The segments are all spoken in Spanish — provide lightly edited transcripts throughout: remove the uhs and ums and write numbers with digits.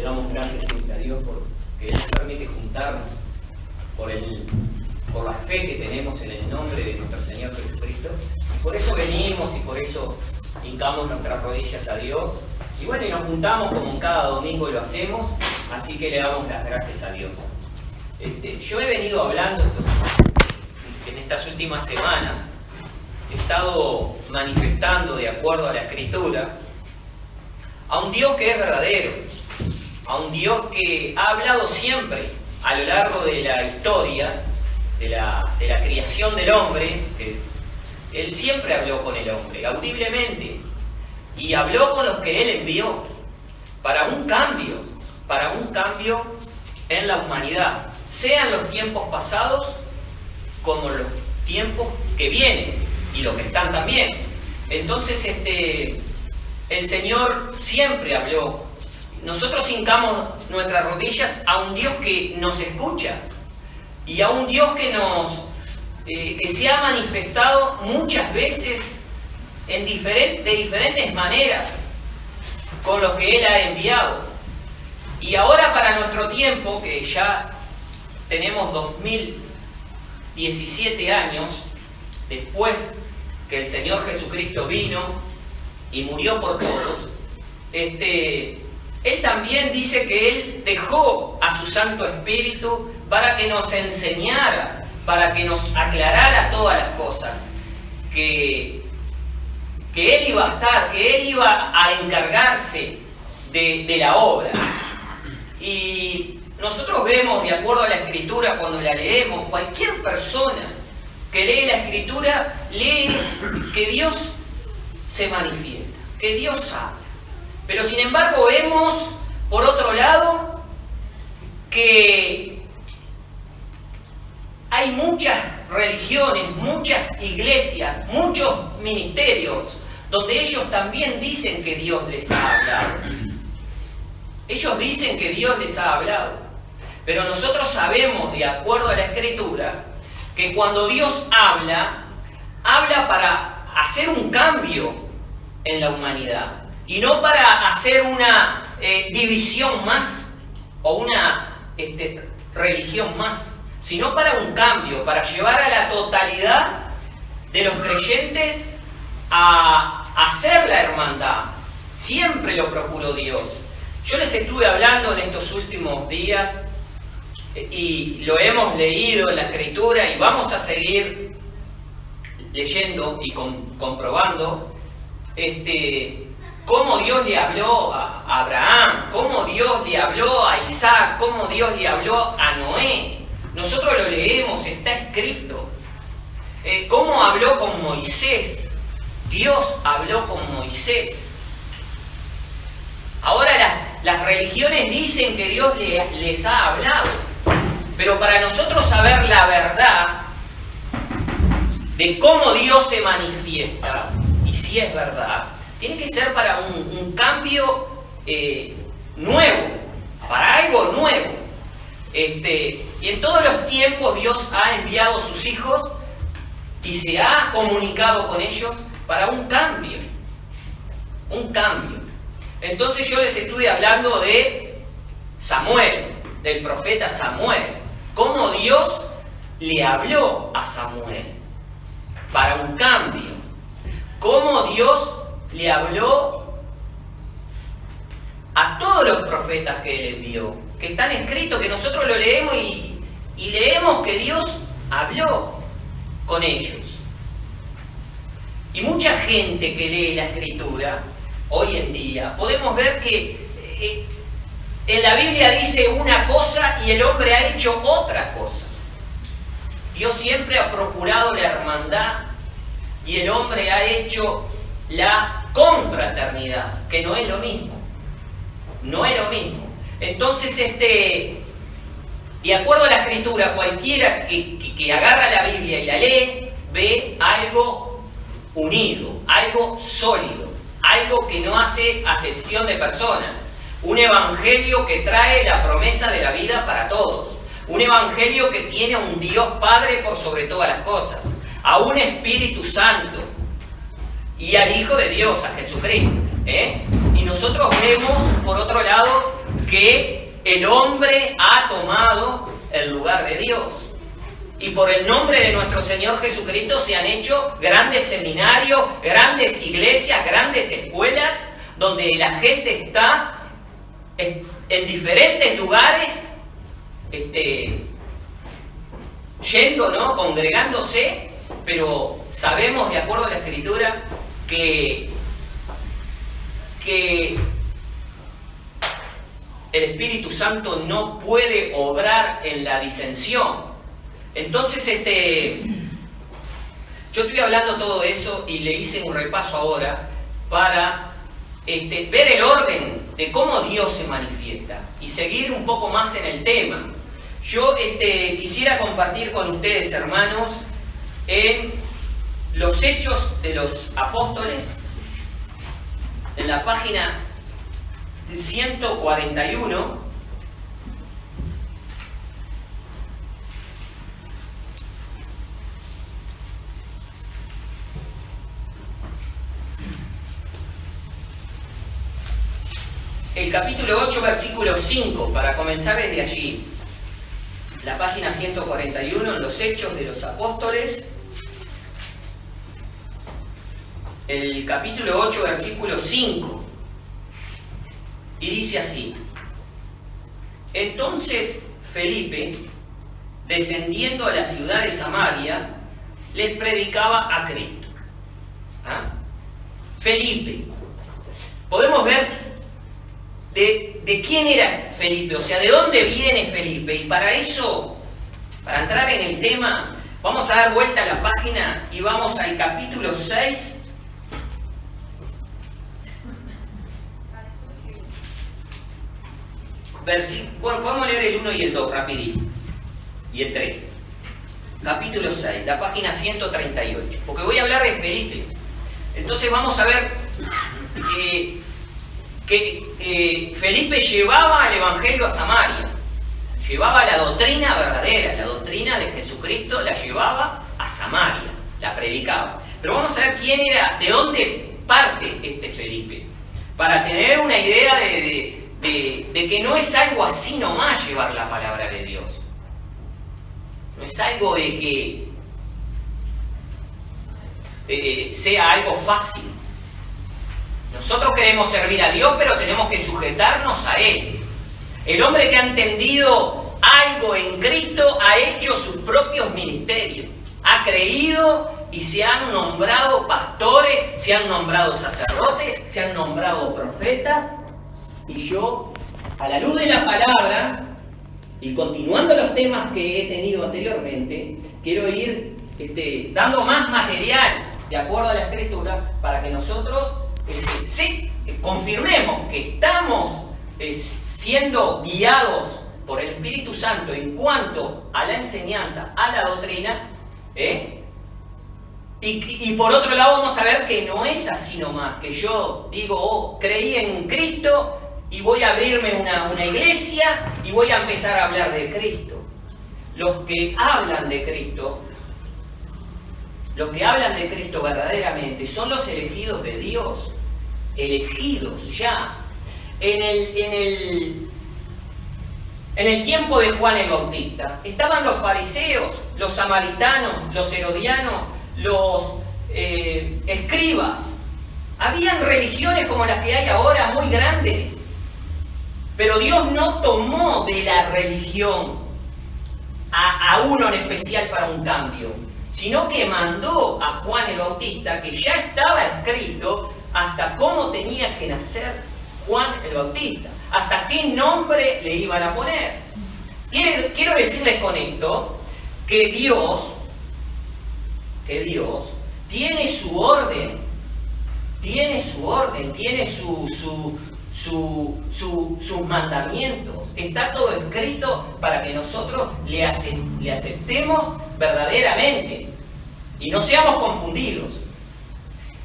damos gracias siempre a Dios porque Él nos permite juntarnos por la fe que tenemos en el nombre de nuestro Señor Jesucristo. Y por eso venimos y por eso hincamos nuestras rodillas a Dios. Y bueno, y nos juntamos como cada domingo lo hacemos, así que le damos las gracias a Dios. Yo he venido hablando en estas últimas semanas, he estado manifestando de acuerdo a la Escritura a un Dios que es verdadero, a un Dios que ha hablado siempre a lo largo de la historia, de la creación del hombre. Él siempre habló con el hombre, audiblemente, y habló con los que Él envió para un cambio en la humanidad, sean los tiempos pasados como los tiempos que vienen y los que están también. Entonces, el Señor siempre habló. Nosotros hincamos nuestras rodillas a un Dios que nos escucha y a un Dios que se ha manifestado muchas veces de diferentes maneras con los que Él ha enviado. Y ahora, para nuestro tiempo, que ya tenemos 2017 años después que el Señor Jesucristo vino y murió por todos, Él también dice que Él dejó a su Santo Espíritu para que nos enseñara, para que nos aclarara todas las cosas, que Él iba a estar, que Él iba a encargarse de la obra. Y nosotros vemos, de acuerdo a la Escritura, cuando la leemos, cualquier persona que lee la Escritura, lee que Dios se manifiesta, que Dios habla. Pero sin embargo vemos, por otro lado, que hay muchas religiones, muchas iglesias, muchos ministerios, donde ellos también dicen que Dios les ha hablado. Ellos dicen que Dios les ha hablado. Pero nosotros sabemos, de acuerdo a la Escritura, que cuando Dios habla para hacer un cambio en la humanidad. Y no para hacer una división más o una religión más, sino para un cambio, para llevar a la totalidad de los creyentes a hacer la hermandad. Siempre lo procuró Dios. Yo les estuve hablando en estos últimos días y lo hemos leído en la Escritura y vamos a seguir leyendo y comprobando cómo Dios le habló a Abraham, cómo Dios le habló a Isaac, cómo Dios le habló a Noé. Nosotros lo leemos, está escrito. Cómo habló con Moisés. Dios habló con Moisés. Ahora las religiones dicen que Dios les ha hablado, pero para nosotros saber la verdad de cómo Dios se manifiesta, y si es verdad, tiene que ser para un cambio nuevo, para algo nuevo. Y en todos los tiempos Dios ha enviado a sus hijos y se ha comunicado con ellos para un cambio. Un cambio. Entonces yo les estuve hablando de Samuel, del profeta Samuel. Cómo Dios le habló a Samuel para un cambio. Cómo Dios le habló a todos los profetas que Él envió, que están escritos, que nosotros lo leemos y leemos que Dios habló con ellos. Y mucha gente que lee la Escritura, hoy en día, podemos ver que en la Biblia dice una cosa y el hombre ha hecho otra cosa. Dios siempre ha procurado la hermandad y el hombre ha hecho la confraternidad, que no es lo mismo. No es lo mismo. Entonces, de acuerdo a la Escritura, cualquiera que agarra la Biblia y la lee, ve algo unido, algo sólido, algo que no hace acepción de personas. Un evangelio que trae la promesa de la vida para todos. Un evangelio que tiene a un Dios Padre por sobre todas las cosas, a un Espíritu Santo y al Hijo de Dios, a Jesucristo. Y nosotros vemos, por otro lado, que el hombre ha tomado el lugar de Dios. Y por el nombre de nuestro Señor Jesucristo se han hecho grandes seminarios, grandes iglesias, grandes escuelas, donde la gente está en diferentes lugares, yendo, ¿no? Congregándose, pero sabemos, de acuerdo a la Escritura, que el Espíritu Santo no puede obrar en la disensión. Entonces, yo estoy hablando todo eso y le hice un repaso ahora para ver el orden de cómo Dios se manifiesta y seguir un poco más en el tema. Yo quisiera compartir con ustedes, hermanos, en los Hechos de los Apóstoles, en la página 141, el capítulo 8, versículo 5, para comenzar desde allí. La página 141, en los Hechos de los Apóstoles, el capítulo 8, versículo 5. Y dice así: entonces Felipe, descendiendo a la ciudad de Samaria, les predicaba a Cristo. Felipe. Podemos ver de quién era Felipe, o sea, de dónde viene Felipe. Y para eso, para entrar en el tema, vamos a dar vuelta a la página y vamos al capítulo 6. Bueno, podemos leer el 1 y el 2 rapidito. Y el 3. Capítulo 6, la página 138. Porque voy a hablar de Felipe. Entonces vamos a ver que Felipe llevaba el Evangelio a Samaria. Llevaba la doctrina verdadera, la doctrina de Jesucristo, la llevaba a Samaria, la predicaba. Pero vamos a ver quién era, de dónde parte este Felipe, para tener una idea de que no es algo así nomás llevar la palabra de Dios. No es algo de que sea algo fácil. Nosotros queremos servir a Dios, pero tenemos que sujetarnos a Él. El hombre que ha entendido algo en Cristo ha hecho sus propios ministerios. Ha creído y se han nombrado pastores, se han nombrado sacerdotes, se han nombrado profetas. Y yo, a la luz de la palabra, y continuando los temas que he tenido anteriormente, quiero ir dando más material de acuerdo a la Escritura para que nosotros confirmemos que estamos siendo guiados por el Espíritu Santo en cuanto a la enseñanza, a la doctrina, y por otro lado vamos a ver que no es así nomás, que yo digo, creí en Cristo y voy a abrirme una iglesia y voy a empezar a hablar de Cristo. Los que hablan de Cristo verdaderamente son los elegidos de Dios, elegidos ya. En el tiempo de Juan el Bautista estaban los fariseos, los samaritanos, los herodianos, los escribas. Habían religiones como las que hay ahora, muy grandes. Pero Dios no tomó de la religión a uno en especial para un cambio, sino que mandó a Juan el Bautista, que ya estaba escrito hasta cómo tenía que nacer Juan el Bautista, hasta qué nombre le iban a poner. Quiero decirles con esto que Dios tiene su orden, tiene sus mandamientos. Está todo escrito para que nosotros le aceptemos verdaderamente y no seamos confundidos.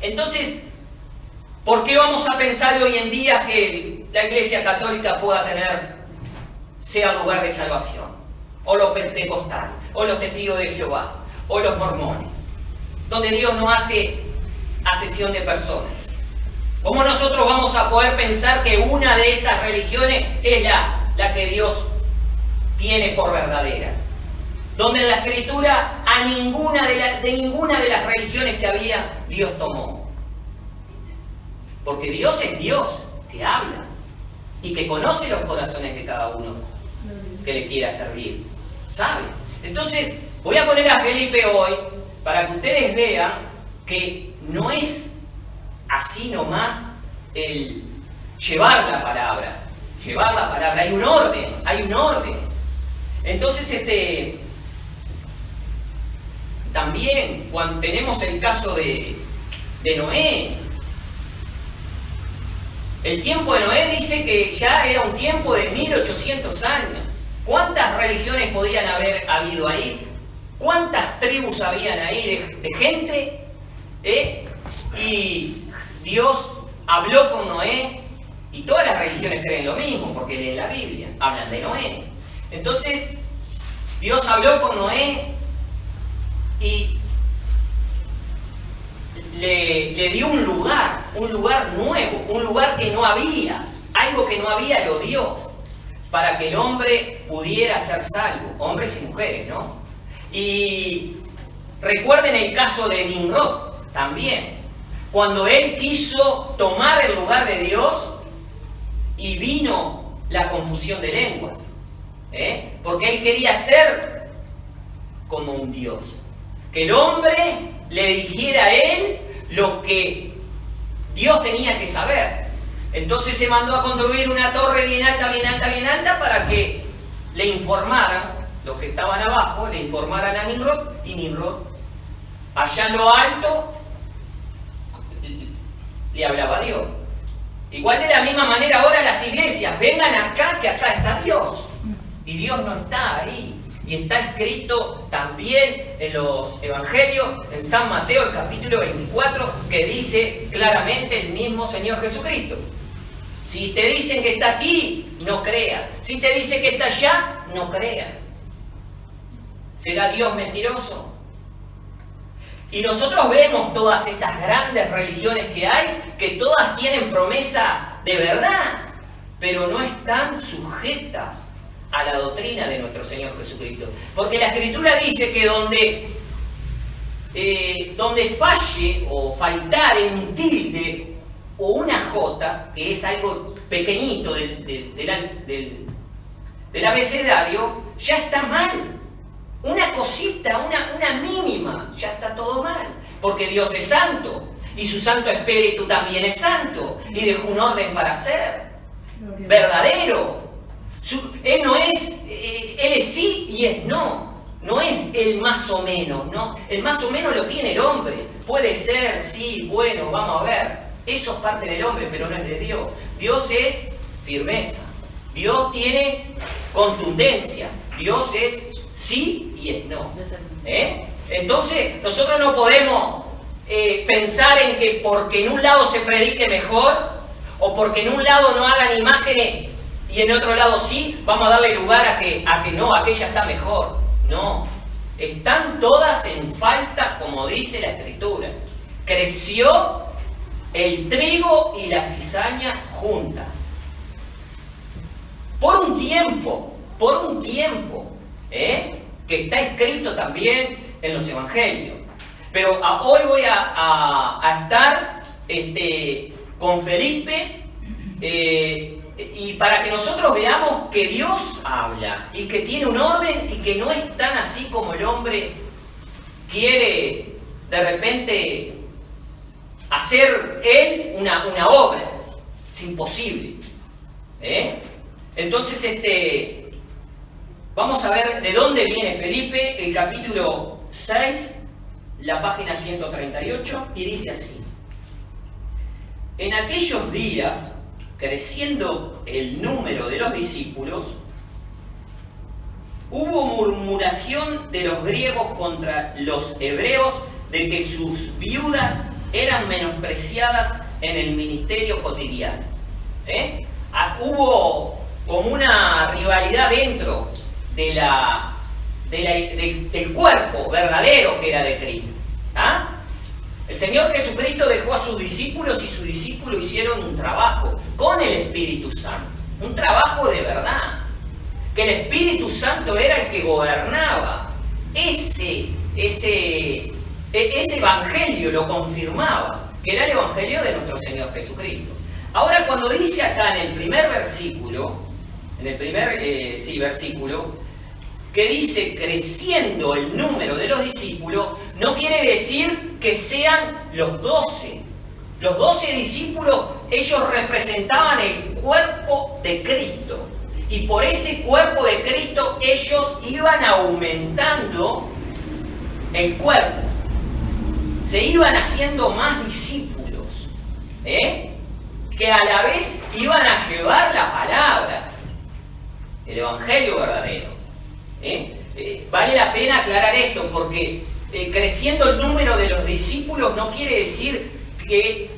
Entonces, ¿por qué vamos a pensar hoy en día que la Iglesia Católica sea lugar de salvación? O los pentecostales, o los testigos de Jehová, o los mormones, donde Dios no hace acepción de personas. ¿Cómo nosotros vamos a poder pensar que una de esas religiones es la que Dios tiene por verdadera? Donde en la Escritura a ninguna de las religiones que había Dios tomó. Porque Dios es Dios que habla y que conoce los corazones de cada uno que le quiera servir. ¿Sabe? Entonces, voy a poner a Felipe hoy para que ustedes vean que no es así nomás el llevar la palabra. Llevar la palabra, hay un orden. Entonces, también cuando tenemos el caso de Noé, el tiempo de Noé dice que ya era un tiempo de 1800 años. ¿Cuántas religiones podían haber habido ahí? ¿Cuántas tribus habían ahí de gente? Y Dios habló con Noé, y todas las religiones creen lo mismo, porque leen la Biblia, hablan de Noé. Entonces, Dios habló con Noé y le dio un lugar nuevo, un lugar que no había, algo que no había lo dio, para que el hombre pudiera ser salvo, hombres y mujeres, ¿no? Y recuerden el caso de Nimrod también, cuando él quiso tomar el lugar de Dios y vino la confusión de lenguas, porque él quería ser como un Dios, que el hombre le dijera a él lo que Dios tenía que saber. Entonces se mandó a construir una torre bien alta, para que le informaran, los que estaban abajo, le informaran a Nimrod, y Nimrod, allá en lo alto, le hablaba a Dios. Igual de la misma manera ahora las iglesias, vengan acá, que acá está Dios. Y Dios no está ahí. Y está escrito también en los evangelios, en San Mateo, el capítulo 24, que dice claramente el mismo Señor Jesucristo. Si te dicen que está aquí, no creas. Si te dice que está allá, no creas. ¿Será Dios mentiroso? Y nosotros vemos todas estas grandes religiones que hay, que todas tienen promesa de verdad, pero no están sujetas a la doctrina de nuestro Señor Jesucristo. Porque la Escritura dice que donde falle o faltare un tilde o una jota, que es algo pequeñito del abecedario, ya está mal. Una cosita, una mínima, ya está todo mal. Porque Dios es santo, y su Santo Espíritu también es santo, y dejó un orden para ser verdadero. Él no es, Él es sí y es no. No es el más o menos, ¿no? El más o menos lo tiene el hombre. Puede ser, sí, bueno, vamos a ver. Eso es parte del hombre, pero no es de Dios. Dios es firmeza. Dios tiene contundencia. Dios es sí y es no. Entonces, nosotros no podemos pensar en que porque en un lado se predique mejor, o porque en un lado no hagan imágenes y en otro lado sí, vamos a darle lugar a que no, aquella está mejor. No, están todas en falta, como dice la Escritura. Creció el trigo y la cizaña juntas. Por un tiempo, que está escrito también en los evangelios. Pero hoy voy a estar con Felipe, y para que nosotros veamos que Dios habla y que tiene un orden y que no es tan así como el hombre quiere de repente hacer él una obra. Es imposible. Entonces, vamos a ver de dónde viene Felipe, el capítulo 6, la página 138, y dice así: en aquellos días, creciendo el número de los discípulos, hubo murmuración de los griegos contra los hebreos de que sus viudas eran menospreciadas en el ministerio cotidiano. Hubo como una rivalidad dentro del cuerpo verdadero que era de Cristo. El Señor Jesucristo dejó a sus discípulos y sus discípulos hicieron un trabajo con el Espíritu Santo. Un trabajo de verdad. Que el Espíritu Santo era el que gobernaba. Ese evangelio lo confirmaba, que era el evangelio de nuestro Señor Jesucristo. Ahora, cuando dice acá en el primer versículo, versículo, que dice creciendo el número de los discípulos, no quiere decir que sean los 12. Los 12 discípulos, ellos representaban el cuerpo de Cristo. Y por ese cuerpo de Cristo ellos iban aumentando el cuerpo. Se iban haciendo más discípulos, que a la vez iban a llevar la palabra, el evangelio verdadero. Vale la pena aclarar esto, porque creciendo el número de los discípulos no quiere decir que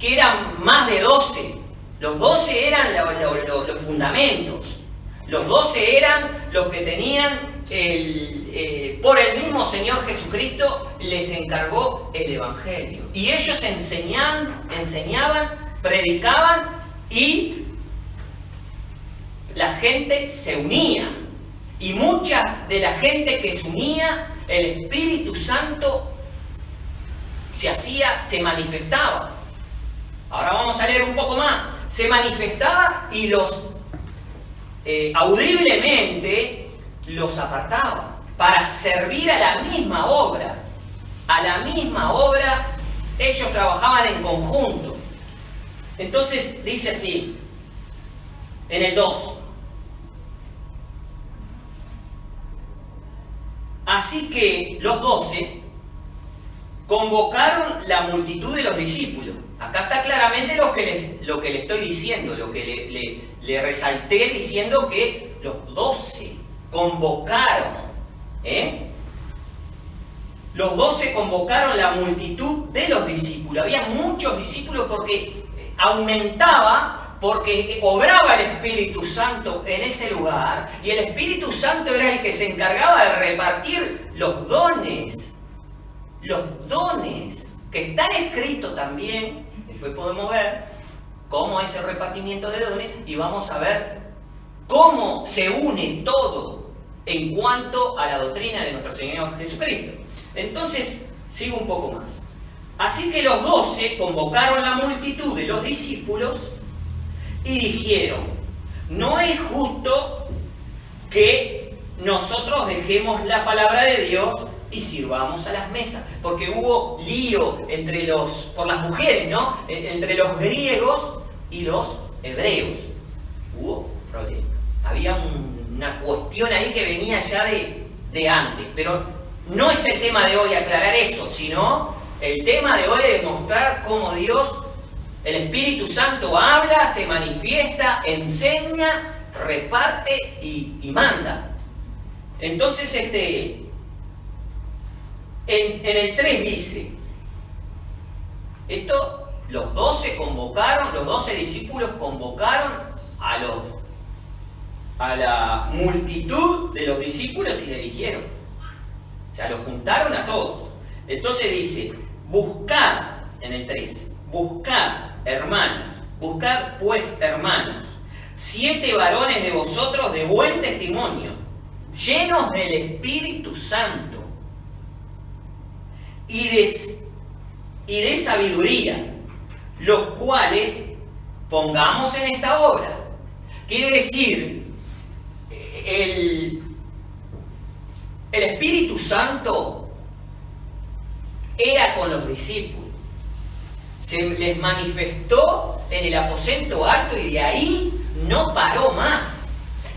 eran más de 12. Los 12 eran los fundamentos. Los 12 eran los que tenían, por el mismo Señor Jesucristo, les encargó el Evangelio. Y ellos enseñaban, predicaban y la gente se unía. Y mucha de la gente que se unía, el Espíritu Santo se manifestaba. Ahora vamos a leer un poco más. Se manifestaba y audiblemente los apartaba para servir a la misma obra. A la misma obra ellos trabajaban en conjunto. Entonces dice así, en el 2. Así que los 12 convocaron la multitud de los discípulos. Acá está claramente lo que le estoy diciendo, lo que le resalté diciendo que los 12 convocaron. Los 12 convocaron la multitud de los discípulos. Había muchos discípulos porque aumentaba, porque obraba el Espíritu Santo en ese lugar. Y el Espíritu Santo era el que se encargaba de repartir los dones. Los dones que están escritos también. Después podemos ver cómo es el repartimiento de dones y vamos a ver cómo se une todo en cuanto a la doctrina de nuestro Señor Jesucristo. Entonces, sigo un poco más. Así que los 12 convocaron la multitud de los discípulos y dijeron: no es justo que nosotros dejemos la palabra de Dios y sirvamos a las mesas, porque hubo lío por las mujeres, ¿no? Entre los griegos y los hebreos. Hubo problema. Había una cuestión ahí que venía ya de antes, pero no es el tema de hoy aclarar eso, sino el tema de hoy es demostrar cómo Dios, el Espíritu Santo, habla, se manifiesta, enseña, reparte y manda. Entonces, en el 3 dice, los 12 discípulos convocaron a la multitud de los discípulos y le dijeron, o sea, los juntaron a todos. Entonces dice, buscad, en el 3, buscad pues hermanos, 7 varones de vosotros de buen testimonio, llenos del Espíritu Santo y de sabiduría, los cuales pongamos en esta obra. Quiere decir, el Espíritu Santo era con los discípulos. Se les manifestó en el aposento alto y de ahí no paró más.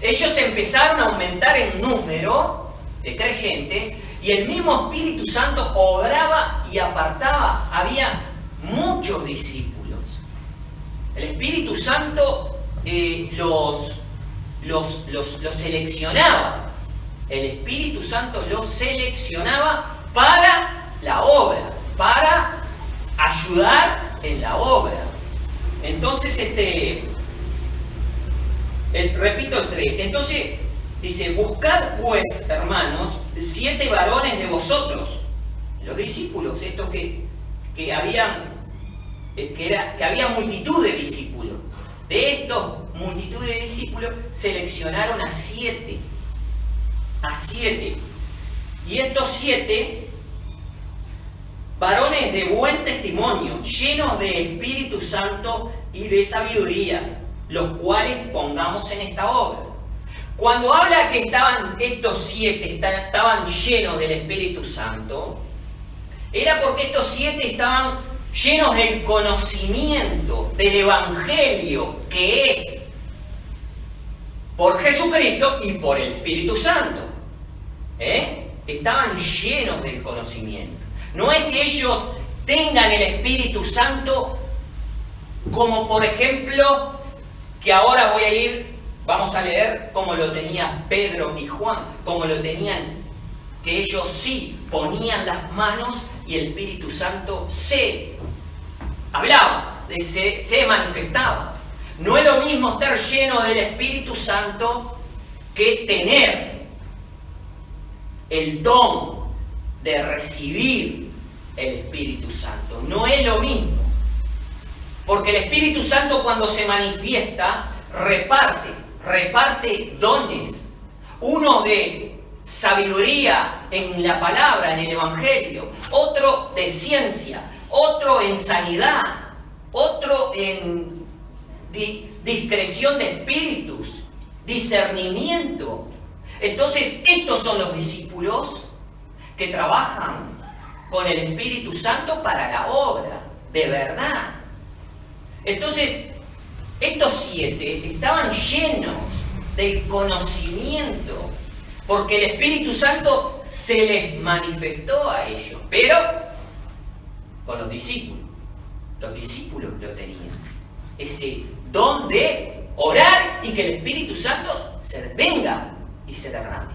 Ellos empezaron a aumentar en número de creyentes y el mismo Espíritu Santo obraba y apartaba. Había muchos discípulos. El Espíritu Santo los seleccionaba. El Espíritu Santo los seleccionaba para la obra, para ayudar en la obra. Entonces, repito el 3. Entonces, Dice, buscad pues, hermanos, 7 varones de vosotros, los discípulos, estos que había multitud de discípulos. De estos multitud de discípulos seleccionaron a 7. Y estos 7 varones de buen testimonio, llenos de Espíritu Santo y de sabiduría, los cuales pongamos en esta obra. Cuando habla que estos 7 estaban llenos del Espíritu Santo, era porque estos 7 estaban llenos del conocimiento del Evangelio, que es por Jesucristo y por el Espíritu Santo. Estaban llenos del conocimiento. No es que ellos tengan el Espíritu Santo como, por ejemplo, que ahora vamos a leer como lo tenía Pedro y Juan, como lo tenían, que ellos sí ponían las manos y el Espíritu Santo se hablaba, se manifestaba. No es lo mismo estar lleno del Espíritu Santo que tener el don de recibir el Espíritu Santo. No es lo mismo. Porque el Espíritu Santo, cuando se manifiesta, reparte dones. Uno de sabiduría en la palabra, en el Evangelio. Otro de ciencia. Otro en sanidad. Otro en discreción de espíritus. Discernimiento. Entonces, estos son los discípulos que trabajan con el Espíritu Santo para la obra, de verdad. Entonces, estos 7 estaban llenos del conocimiento, porque el Espíritu Santo se les manifestó a ellos, pero con los discípulos. Los discípulos lo tenían, ese don de orar y que el Espíritu Santo se venga y se derrame.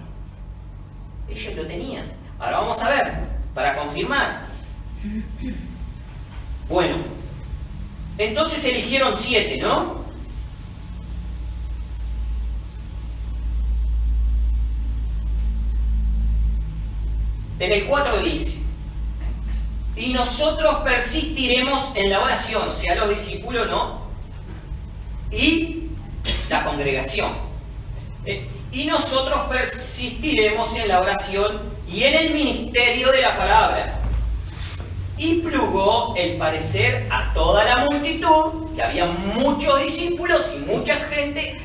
Ellos lo tenían. Ahora vamos a ver, para confirmar. Bueno, entonces eligieron 7, ¿no? En el 4 dice, y nosotros persistiremos en la oración, o sea, los discípulos, ¿no? Y la congregación. Y nosotros persistiremos en la oración y en el ministerio de la palabra. Y plugó el parecer a toda la multitud, que había muchos discípulos y mucha gente,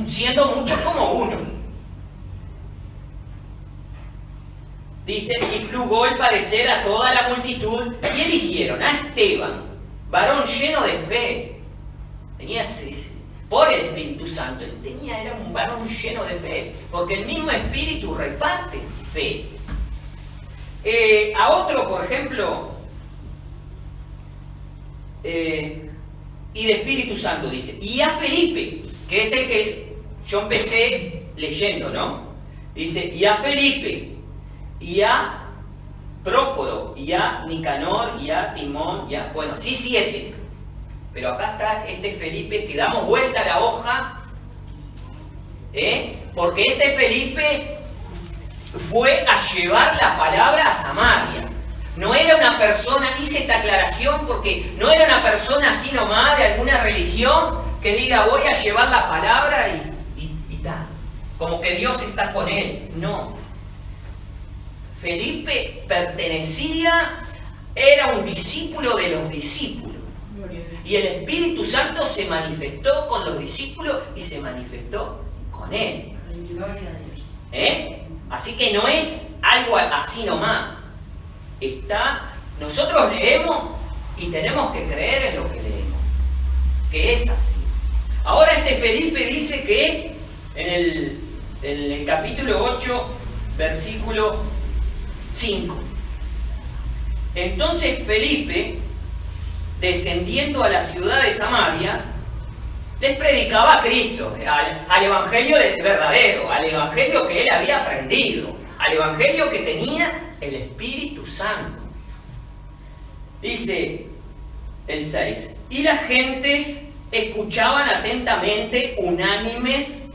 siendo muchos como uno. Dice, y plugó el parecer a toda la multitud, y eligieron a Esteban, varón lleno de fe. Tenía por el Espíritu Santo, era un varón lleno de fe, porque el mismo Espíritu reparte fe. A otro, por ejemplo, y de Espíritu Santo dice, y a Felipe, que es el que yo empecé leyendo, ¿no? Dice, y a Felipe, y a Prócoro, y a Nicanor, y a Timón, bueno, sí 7. Pero acá está este Felipe, que damos vuelta a la hoja, porque este Felipe fue a llevar la palabra a Samaria. No era una persona, hice esta aclaración porque no era una persona así nomás de alguna religión que diga voy a llevar la palabra y tal. Como que Dios está con él. No. Felipe era un discípulo de los discípulos. Y el Espíritu Santo se manifestó con los discípulos y se manifestó con él. Así que no es algo así nomás. Nosotros leemos y tenemos que creer en lo que leemos. Que es así. Ahora este Felipe dice que en el capítulo 8, versículo 5. Entonces Felipe, descendiendo a la ciudad de Samaria, les predicaba a Cristo, al Evangelio verdadero, al Evangelio que él había aprendido, al Evangelio que tenía el Espíritu Santo. Dice el 6, y las gentes escuchaban atentamente, unánimes,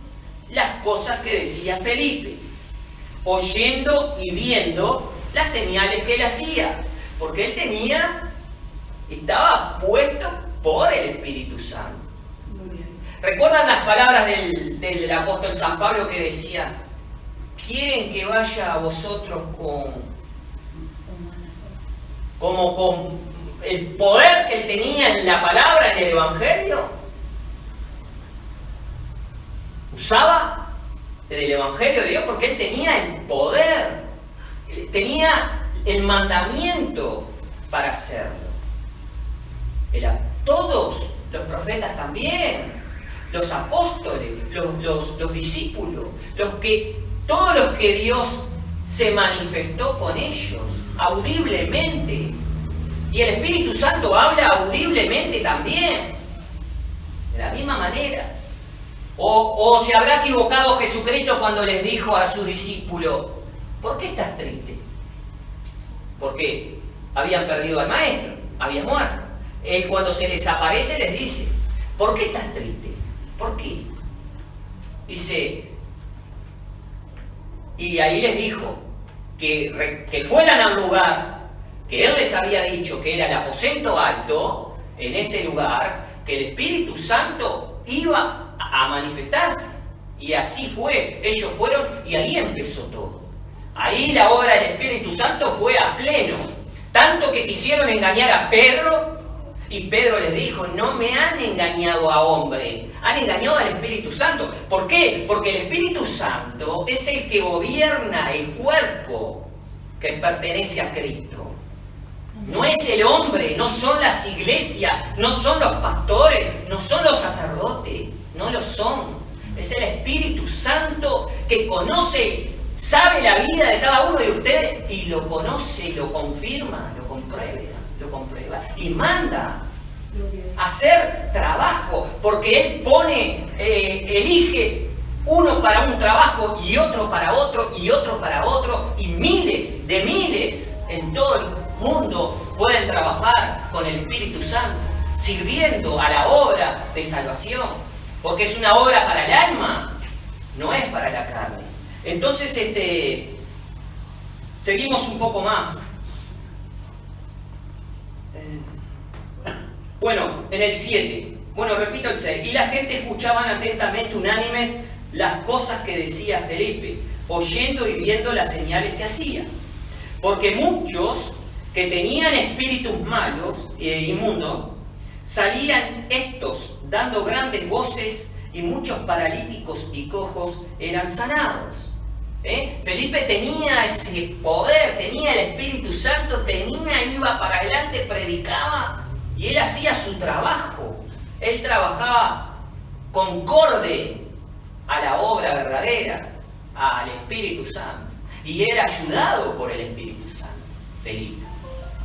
las cosas que decía Felipe, oyendo y viendo las señales que él hacía, porque él estaba puesto por el Espíritu Santo. ¿Recuerdan las palabras del apóstol San Pablo que decía: ¿quieren que vaya a vosotros como con el poder que él tenía en la palabra, en el Evangelio? Usaba del Evangelio de Dios porque él tenía el poder, tenía el mandamiento para hacerlo. Todos los profetas también, los apóstoles, los discípulos, todos los que Dios se manifestó con ellos audiblemente. Y el Espíritu Santo habla audiblemente también, de la misma manera. O se habrá equivocado Jesucristo cuando les dijo a sus discípulos: ¿por qué estás triste? Porque habían perdido al maestro, había muerto. Él, cuando se les aparece, les dice: ¿por qué estás triste? ¿Por qué? Dice, y ahí les dijo que fueran a un lugar que él les había dicho que era el aposento alto. En ese lugar, que el Espíritu Santo iba a manifestarse. Y así fue, ellos fueron y ahí empezó todo. Ahí la obra del Espíritu Santo fue a pleno. Tanto que quisieron engañar a Pedro, y Pedro les dijo: no me han engañado a hombre, han engañado al Espíritu Santo. ¿Por qué? Porque el Espíritu Santo es el que gobierna el cuerpo que pertenece a Cristo. No es el hombre, no son las iglesias, no son los pastores, no son los sacerdotes, no lo son. Es el Espíritu Santo que conoce, sabe la vida de cada uno de ustedes y lo conoce, lo confirma, lo comprueba y manda a hacer trabajo, porque Él elige uno para un trabajo y otro para otro y otro para otro, y miles en todo el mundo pueden trabajar con el Espíritu Santo, sirviendo a la obra de salvación, porque es una obra para el alma, no es para la carne. Entonces, seguimos un poco más. Bueno, en el 7, repito el 6. Y la gente escuchaban atentamente, unánimes, las cosas que decía Felipe, oyendo y viendo las señales que hacía. Porque muchos que tenían espíritus malos e inmundos, salían estos dando grandes voces, y muchos paralíticos y cojos eran sanados. Felipe tenía ese poder, tenía el Espíritu Santo, iba para adelante, predicaba, y él hacía su trabajo. Él trabajaba concorde a la obra verdadera, al Espíritu Santo, y era ayudado por el Espíritu Santo, Felipe.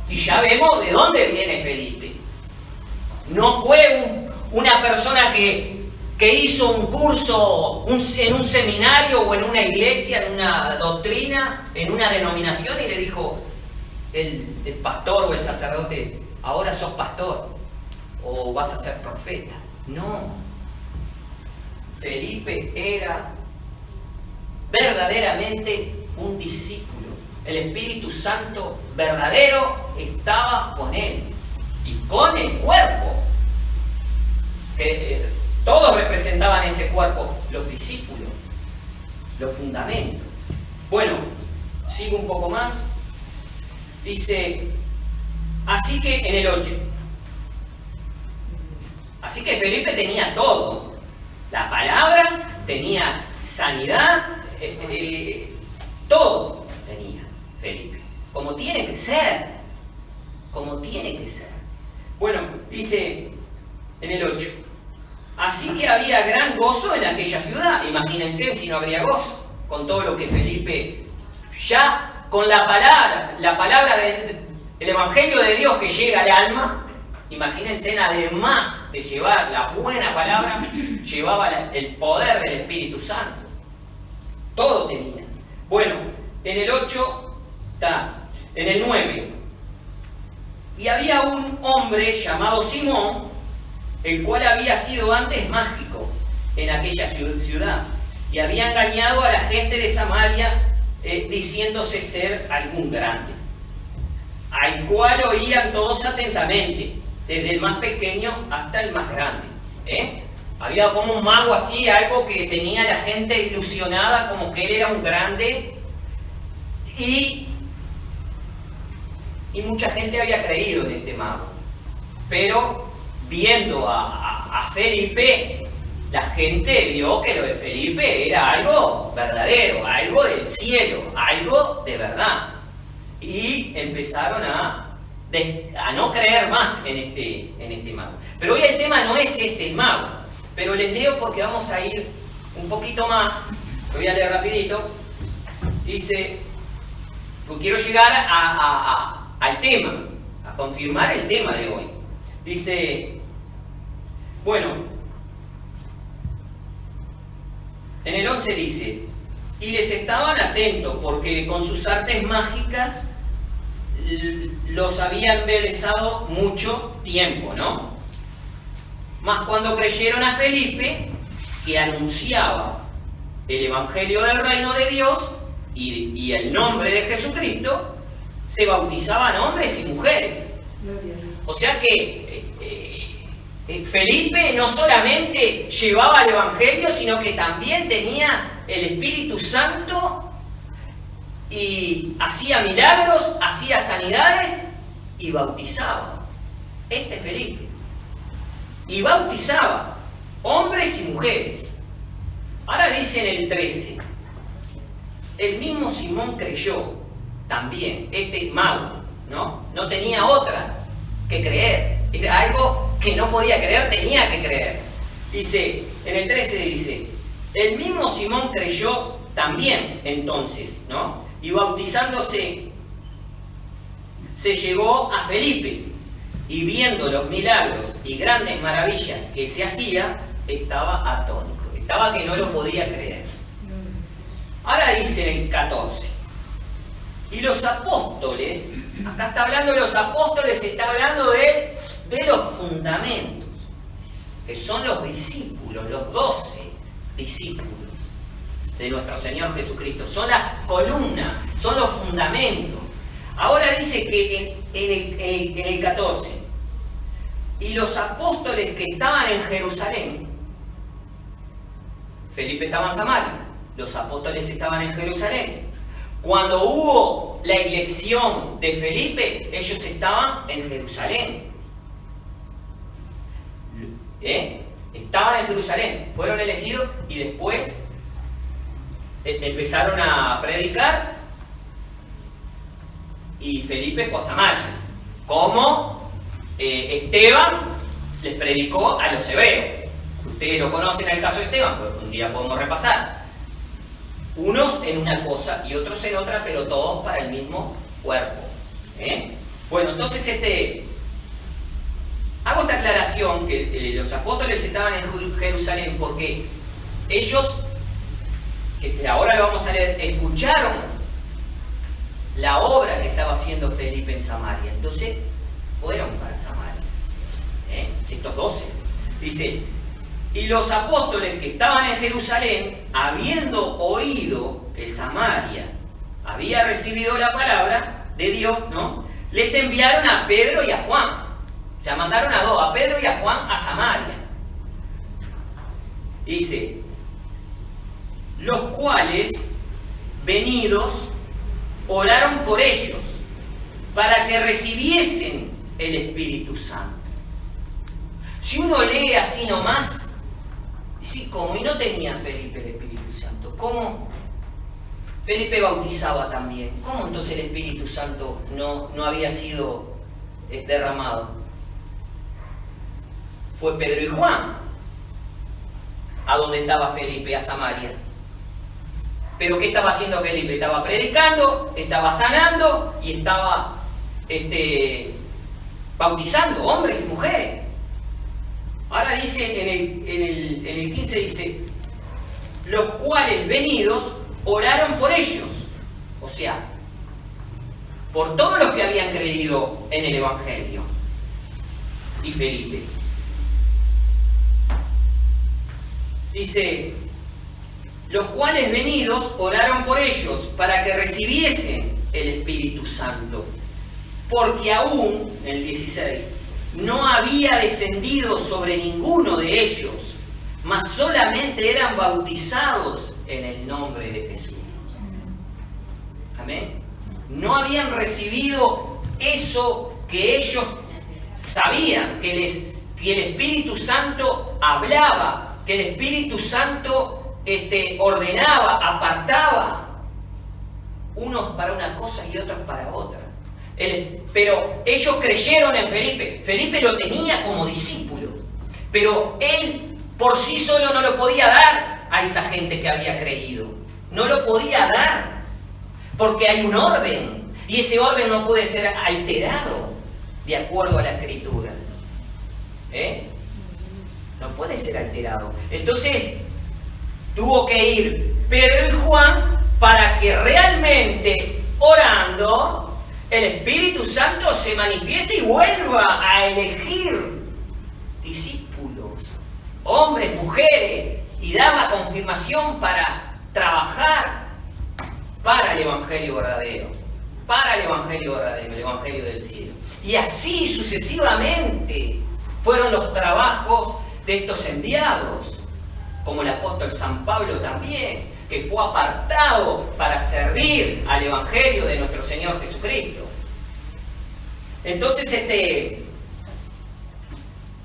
Y ya vemos de dónde viene Felipe. No fue una persona que hizo un curso en un seminario o en una iglesia, en una doctrina, en una denominación, y le dijo el pastor o el sacerdote: ahora sos pastor o vas a ser profeta. No. Felipe era verdaderamente un discípulo. El Espíritu Santo verdadero estaba con él y con el cuerpo. Todos representaban ese cuerpo, los discípulos, los fundamentos. Bueno, sigo un poco más. Dice, así que en el 8. Así que Felipe tenía todo. La palabra, tenía sanidad, todo tenía Felipe. Como tiene que ser. Como tiene que ser. Bueno, dice en el 8. Así que había gran gozo en aquella ciudad. Imagínense si no habría gozo con todo lo que Felipe, ya con la palabra del Evangelio de Dios que llega al alma. Imagínense, además de llevar la buena palabra, llevaba el poder del Espíritu Santo. Todo tenía. Bueno, en el 8 está, en el 9. Y había un hombre llamado Simón, el cual había sido antes mágico en aquella ciudad, y había engañado a la gente de Samaria diciéndose ser algún grande, al cual oían todos atentamente, desde el más pequeño hasta el más grande. Había como un mago así, algo que tenía la gente ilusionada como que él era un grande, y mucha gente había creído en este mago. Pero viendo a Felipe, la gente vio que lo de Felipe era algo verdadero, algo del cielo, algo de verdad. Y empezaron a no creer más en este mago. Pero hoy el tema no es el mago, pero les leo porque vamos a ir un poquito más. Lo voy a leer rapidito. Dice, porque quiero llegar al tema, a confirmar el tema de hoy. Dice, bueno, en el 11 dice, y les estaban atentos porque con sus artes mágicas los había embelesado mucho tiempo, ¿no? Mas cuando creyeron a Felipe, que anunciaba el Evangelio del Reino de Dios y el nombre de Jesucristo, se bautizaban hombres y mujeres. O sea que Felipe no solamente llevaba el Evangelio, sino que también tenía el Espíritu Santo y hacía milagros, hacía sanidades y bautizaba. Felipe. Y bautizaba hombres y mujeres. Ahora dice en el 13, el mismo Simón creyó también, mago, ¿no? No tenía otra que creer. Era algo que no podía creer, tenía que creer. Dice, en el 13 dice, el mismo Simón creyó también entonces, ¿no? Y bautizándose, se llegó a Felipe, y viendo los milagros y grandes maravillas que se hacía, estaba atónito. Estaba que no lo podía creer. Ahora dice en el 14, y los apóstoles, acá está hablando de los apóstoles, está hablando de los fundamentos, que son los discípulos, los 12 discípulos de nuestro Señor Jesucristo. Son las columnas, son los fundamentos. Ahora dice que en el 14, y los apóstoles que estaban en Jerusalén, Felipe estaba en Samaria, los apóstoles estaban en Jerusalén. Cuando hubo la elección de Felipe, ellos estaban en Jerusalén. Estaban en Jerusalén, fueron elegidos y después empezaron a predicar, y Felipe fue a Samaria, como Esteban les predicó a los hebreos. Ustedes lo conocen el caso de Esteban, pues un día podemos repasar. Unos en una cosa y otros en otra, pero todos para el mismo cuerpo. Bueno, entonces hago esta aclaración que los apóstoles estaban en Jerusalén porque ellos, que ahora lo vamos a leer, escucharon la obra que estaba haciendo Felipe en Samaria. Entonces fueron para Samaria. Estos 12. Dice, y los apóstoles que estaban en Jerusalén, habiendo oído que Samaria había recibido la palabra de Dios, ¿no?, les enviaron a Pedro y a Juan. O sea, mandaron a Pedro y a Juan a Samaria. Dice, los cuales, venidos, oraron por ellos, para que recibiesen el Espíritu Santo. Si uno lee así nomás, sí, como y no tenía Felipe el Espíritu Santo, ¿cómo Felipe bautizaba también? ¿Cómo entonces el Espíritu Santo no había sido derramado? Fue Pedro y Juan a donde estaba Felipe, a Samaria. ¿Pero qué estaba haciendo Felipe? Estaba predicando, estaba sanando y estaba bautizando hombres y mujeres. Ahora dice en el 15, dice, los cuales venidos oraron por ellos. O sea, por todos los que habían creído en el Evangelio. Y Felipe dice, los cuales venidos oraron por ellos para que recibiesen el Espíritu Santo, porque aún, en el 16, no había descendido sobre ninguno de ellos, mas solamente eran bautizados en el nombre de Jesús. Amén. No habían recibido eso que ellos sabían, que el Espíritu Santo hablaba, que el Espíritu Santo ordenaba, apartaba, unos para una cosa y otros para otra. Pero ellos creyeron en Felipe. Felipe lo tenía como discípulo, pero él por sí solo no lo podía dar a esa gente que había creído. No lo podía dar, porque hay un orden, y ese orden no puede ser alterado de acuerdo a la Escritura. No puede ser alterado. Entonces tuvo que ir Pedro y Juan para que realmente, orando, el Espíritu Santo se manifieste y vuelva a elegir discípulos, hombres, mujeres, y dar la confirmación para trabajar para el Evangelio verdadero, el Evangelio del cielo. Y así sucesivamente fueron los trabajos de estos enviados, como el apóstol San Pablo también, que fue apartado para servir al Evangelio de nuestro Señor Jesucristo. Entonces,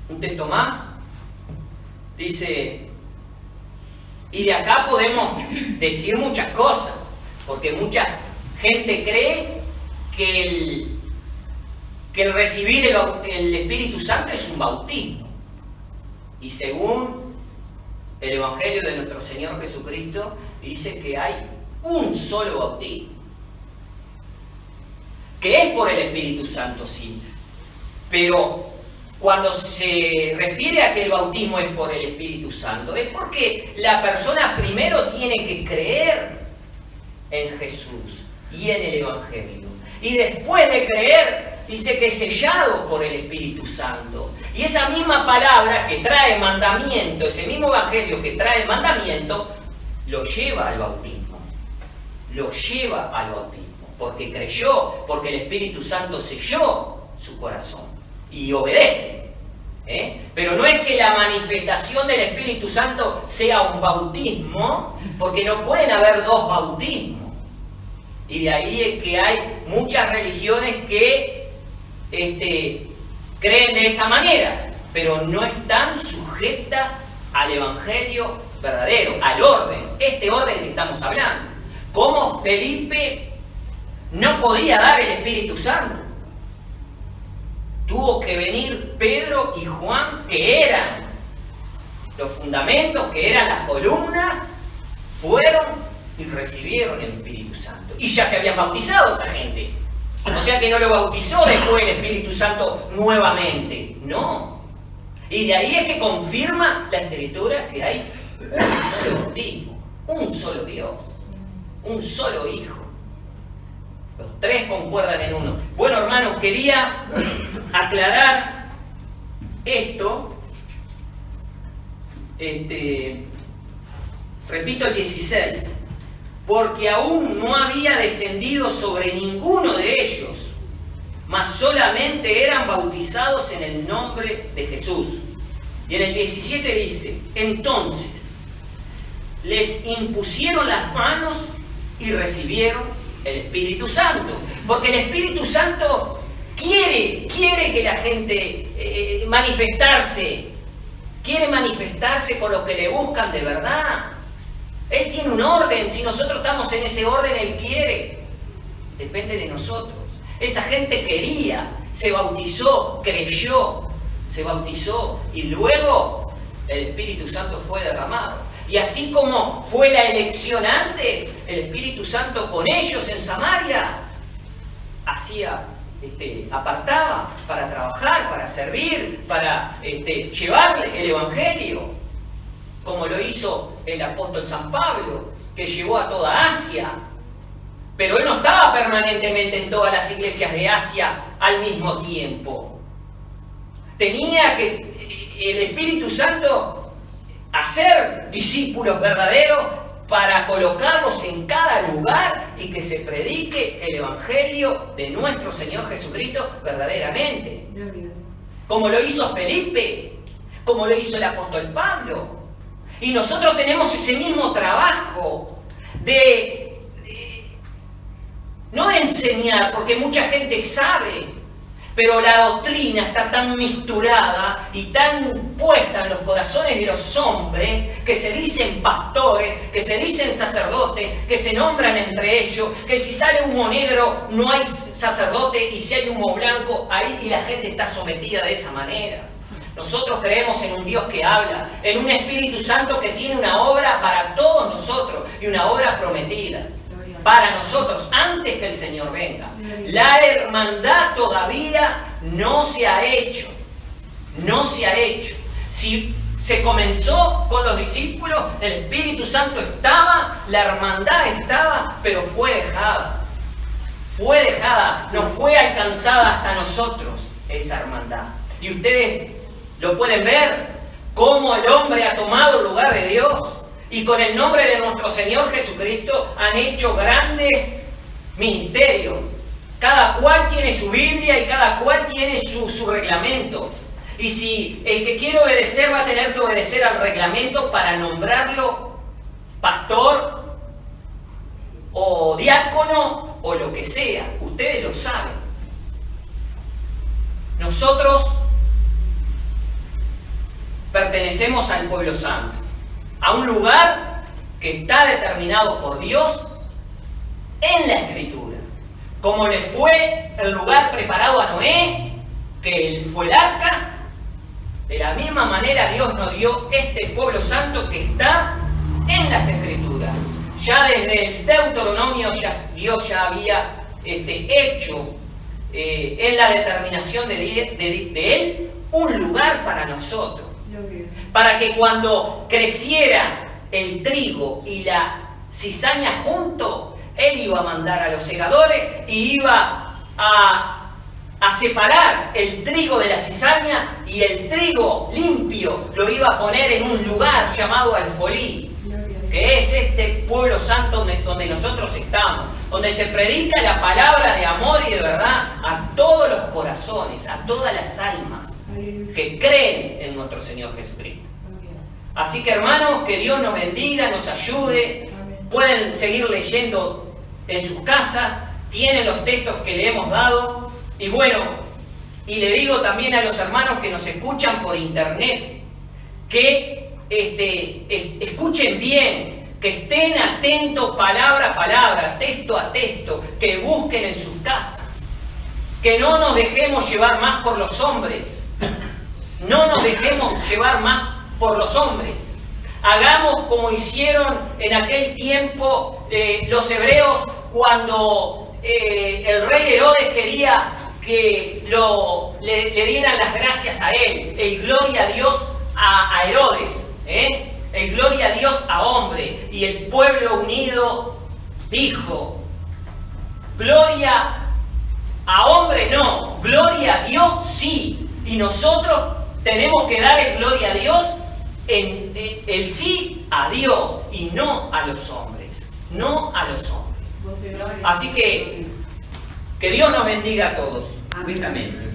un texto más, dice, y de acá podemos decir muchas cosas, porque mucha gente cree que el recibir el Espíritu Santo es un bautismo. Y según el Evangelio de nuestro Señor Jesucristo, dice que hay un solo bautismo, que es por el Espíritu Santo, sí. Pero cuando se refiere a que el bautismo es por el Espíritu Santo, es porque la persona primero tiene que creer en Jesús y en el Evangelio. Y después de creer, dice que es sellado por el Espíritu Santo. Y esa misma palabra que trae mandamiento, ese mismo Evangelio que trae mandamiento, lo lleva al bautismo. Lo lleva al bautismo. Porque creyó, porque el Espíritu Santo selló su corazón. Y obedece. Pero no es que la manifestación del Espíritu Santo sea un bautismo, porque no pueden haber dos bautismos. Y de ahí es que hay muchas religiones que creen de esa manera, pero no están sujetas al Evangelio verdadero, al orden, este orden que estamos hablando. Como Felipe no podía dar el Espíritu Santo, tuvo que venir Pedro y Juan, que eran los fundamentos, que eran las columnas, fueron y recibieron el Espíritu Santo. Y ya se habían bautizado esa gente. O sea que no lo bautizó después el Espíritu Santo nuevamente. No. Y de ahí es que confirma la Escritura que hay un solo bautismo, un solo Dios, un solo Hijo. Los tres concuerdan en uno. Bueno, hermanos, quería aclarar esto. Repito el 16. Porque aún no había descendido sobre ninguno de ellos, mas solamente eran bautizados en el nombre de Jesús. Y en el 17 dice, entonces les impusieron las manos y recibieron el Espíritu Santo. Porque el Espíritu Santo quiere que la gente quiere manifestarse con los que le buscan de verdad. Él tiene un orden, si nosotros estamos en ese orden, Él quiere. Depende de nosotros. Esa gente quería, se bautizó, creyó, se bautizó y luego el Espíritu Santo fue derramado. Y así como fue la elección antes, el Espíritu Santo con ellos en Samaria apartaba para trabajar, para servir, para llevarle el Evangelio. Como lo hizo el apóstol San Pablo, que llevó a toda Asia. Pero él no estaba permanentemente en todas las iglesias de Asia al mismo tiempo. Tenía que el Espíritu Santo hacer discípulos verdaderos para colocarlos en cada lugar y que se predique el Evangelio de nuestro Señor Jesucristo verdaderamente. Como lo hizo Felipe, como lo hizo el apóstol Pablo. Y nosotros tenemos ese mismo trabajo no de enseñar, porque mucha gente sabe, pero la doctrina está tan misturada y tan puesta en los corazones de los hombres, que se dicen pastores, que se dicen sacerdotes, que se nombran entre ellos, que si sale humo negro no hay sacerdote y si hay humo blanco, ahí y la gente está sometida de esa manera. Nosotros creemos en un Dios que habla, en un Espíritu Santo que tiene una obra para todos nosotros y una obra prometida para nosotros antes que el Señor venga. La hermandad todavía no se ha hecho. No se ha hecho. Si se comenzó con los discípulos, el Espíritu Santo estaba, la hermandad estaba, pero fue dejada. Fue dejada, no fue alcanzada hasta nosotros esa hermandad. Y ustedes lo pueden ver, cómo el hombre ha tomado el lugar de Dios. Y con el nombre de nuestro Señor Jesucristo han hecho grandes ministerios. Cada cual tiene su Biblia y cada cual tiene su reglamento. Y si el que quiere obedecer va a tener que obedecer al reglamento para nombrarlo pastor o diácono o lo que sea. Ustedes lo saben. Nosotros pertenecemos al pueblo santo, a un lugar que está determinado por Dios en la Escritura. Como le fue el lugar preparado a Noé, que fue el arca, de la misma manera Dios nos dio este pueblo santo que está en las Escrituras. Ya desde el Deuteronomio Dios ya había hecho en la determinación de Él un lugar para nosotros. Para que cuando creciera el trigo y la cizaña junto, Él iba a mandar a los segadores y iba a separar el trigo de la cizaña, y el trigo limpio lo iba a poner en un lugar llamado alfolí, que es este pueblo santo donde nosotros estamos, donde se predica la palabra de amor y de verdad a todos los corazones, a todas las almas que creen en nuestro Señor Jesucristo. Así que, hermanos, que Dios nos bendiga, nos ayude. Pueden seguir leyendo en sus casas, tienen los textos que le hemos dado. Y bueno, y le digo también a los hermanos que nos escuchan por internet, que escuchen bien, que estén atentos palabra a palabra, texto a texto, que busquen en sus casas, que no nos dejemos llevar más por los hombres, no nos dejemos llevar más por los hombres. Hagamos como hicieron en aquel tiempo los hebreos cuando el rey Herodes quería que le dieran las gracias a él. El gloria a Dios a Herodes, el gloria a Dios a hombre. Y el pueblo unido dijo: gloria a hombre no, gloria a Dios sí. Y nosotros tenemos que dar el gloria a Dios en el sí a Dios y no a los hombres. No a los hombres. Así que Dios nos bendiga a todos. Amén.